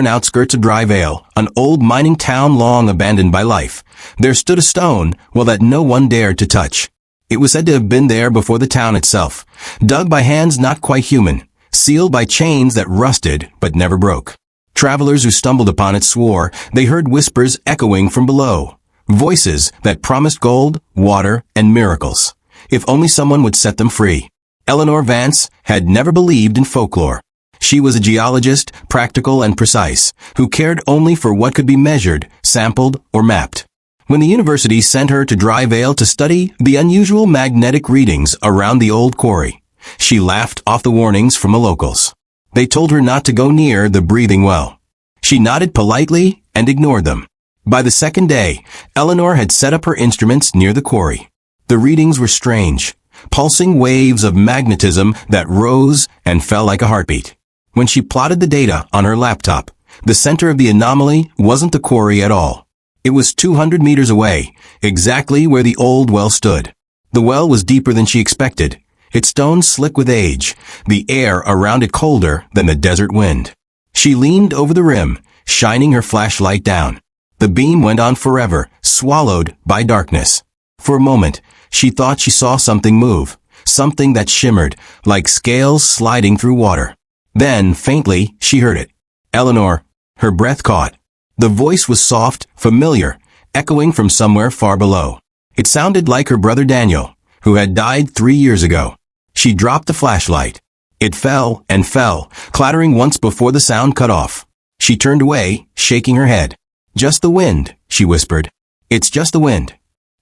barren outskirts of Dryvale, an old mining town long abandoned by life, there stood a stone, well, that no one dared to touch. It was said to have been there before the town itself, dug by hands not quite human, sealed by chains that rusted but never broke. Travelers who stumbled upon it swore they heard whispers echoing from below, voices that promised gold, water, and miracles, if only someone would set them free. Eleanor Vance had never believed in folklore. She was a geologist, practical and precise, who cared only for what could be measured, sampled, or mapped. When the university sent her to Dryvale to study the unusual magnetic readings around the old quarry, she laughed off the warnings from the locals. They told her not to go near the breathing well. She nodded politely and ignored them. By the second day, Eleanor had set up her instruments near the quarry. The readings were strange, pulsing waves of magnetism that rose and fell like a heartbeat. When she plotted the data on her laptop, the center of the anomaly wasn't the quarry at all. It was 200 meters away, exactly where the old well stood. The well was deeper than she expected, its stones slick with age, the air around it colder than the desert wind. She leaned over the rim, shining her flashlight down. The beam went on forever, swallowed by darkness. For a moment, she thought she saw something move, something that shimmered, like scales sliding through water. Then, faintly, she heard it. Eleanor. Her breath caught. The voice was soft, familiar, echoing from somewhere far below. It sounded like her brother Daniel, who had died 3 years ago. She dropped the flashlight. It fell and fell, clattering once before the sound cut off. She turned away, shaking her head. "Just the wind," she whispered. "It's just the wind."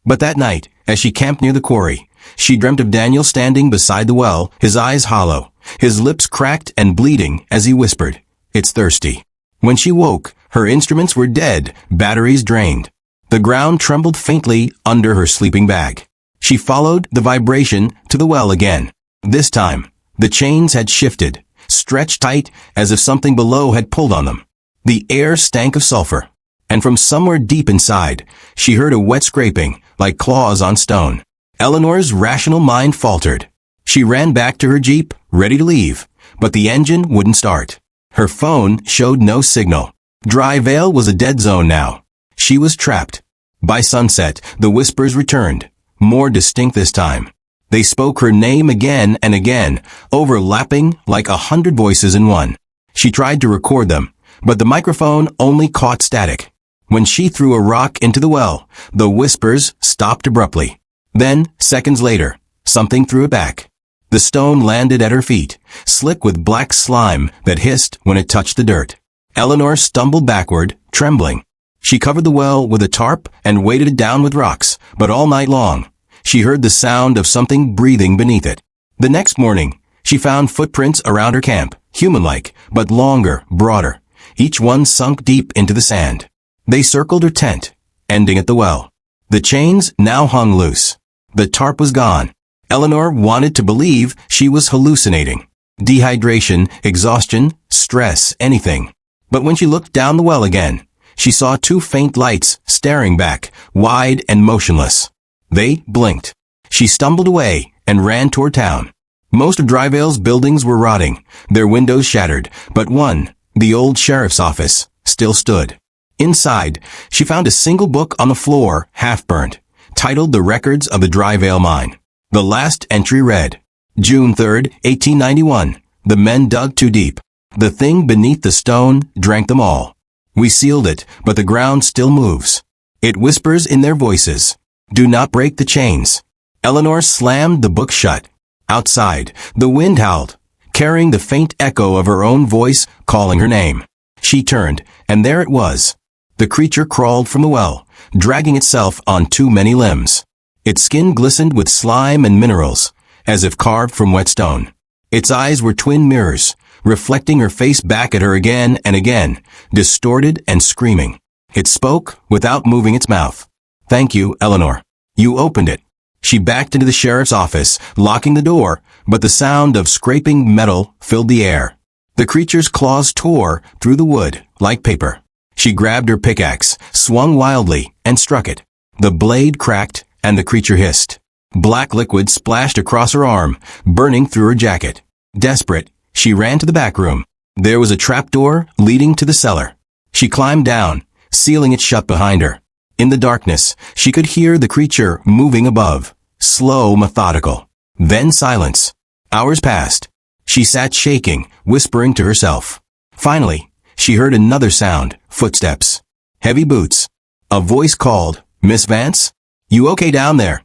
But that night, as she camped near the quarry, she dreamt of Daniel standing beside the well, his eyes hollow, his lips cracked and bleeding as he whispered, "It's thirsty." When she woke, her instruments were dead, batteries drained. The ground trembled faintly under her sleeping bag. She followed the vibration to the well again. This time, the chains had shifted, stretched tight as if something below had pulled on them. The air stank of sulfur, and from somewhere deep inside, she heard a wet scraping, like claws on stone. Eleanor's rational mind faltered. She ran back to her Jeep, ready to leave, but the engine wouldn't start. Her phone showed no signal. Dryvale was a dead zone now. She was trapped. By sunset, the whispers returned, more distinct this time. They spoke her name again and again, overlapping like 100 voices in one. She tried to record them, but the microphone only caught static. When she threw a rock into the well, the whispers stopped abruptly. Then, seconds later, something threw it back. The stone landed at her feet, slick with black slime that hissed when it touched the dirt. Eleanor stumbled backward, trembling. She covered the well with a tarp and weighted it down with rocks, but all night long, she heard the sound of something breathing beneath it. The next morning, she found footprints around her camp, human-like, but longer, broader, each one sunk deep into the sand. They circled her tent, ending at the well. The chains now hung loose. The tarp was gone. Eleanor wanted to believe she was hallucinating. Dehydration, exhaustion, stress, anything. But when she looked down the well again, she saw 2 faint lights staring back, wide and motionless. They blinked. She stumbled away and ran toward town. Most of Dryvale's buildings were rotting, their windows shattered, but one, the old sheriff's office, still stood. Inside, she found a single book on the floor, half-burnt, titled The Records of the Dryvale Mine. The last entry read, June 3rd, 1891. The men dug too deep. The thing beneath the stone drank them all. We sealed it, but the ground still moves. It whispers in their voices. Do not break the chains. Eleanor slammed the book shut. Outside, the wind howled, carrying the faint echo of her own voice calling her name. She turned, and there it was. The creature crawled from the well, dragging itself on too many limbs. Its skin glistened with slime and minerals, as if carved from wet stone. Its eyes were twin mirrors, reflecting her face back at her again and again, distorted and screaming. It spoke without moving its mouth. Thank you, Eleanor. You opened it. She backed into the sheriff's office, locking the door, but the sound of scraping metal filled the air. The creature's claws tore through the wood like paper. She grabbed her pickaxe, swung wildly, and struck it. The blade cracked, and the creature hissed. Black liquid splashed across her arm, burning through her jacket. Desperate, she ran to the back room. There was a trapdoor leading to the cellar. She climbed down, sealing it shut behind her. In the darkness, she could hear the creature moving above. Slow, methodical. Then silence. Hours passed. She sat shaking, whispering to herself. Finally, she heard another sound, footsteps. Heavy boots. A voice called, "Miss Vance? You okay down there?"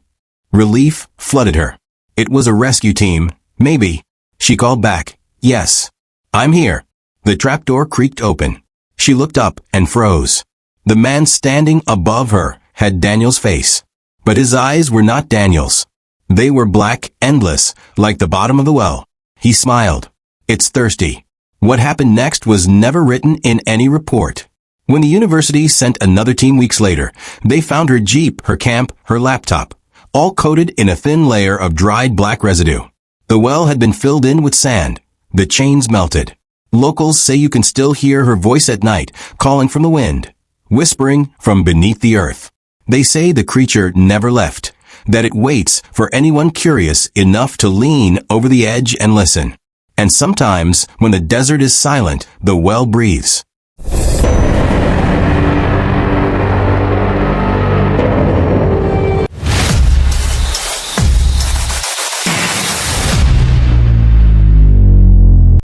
Relief flooded her. It was a rescue team, maybe. She called back, "Yes. I'm here." The trapdoor creaked open. She looked up and froze. The man standing above her had Daniel's face. But his eyes were not Daniel's. They were black, endless, like the bottom of the well. He smiled. "It's thirsty." What happened next was never written in any report. When the university sent another team weeks later, they found her Jeep, her camp, her laptop, all coated in a thin layer of dried black residue. The well had been filled in with sand. The chains melted. Locals say you can still hear her voice at night, calling from the wind, whispering from beneath the earth. They say the creature never left, that it waits for anyone curious enough to lean over the edge and listen. And sometimes, when the desert is silent, the well breathes.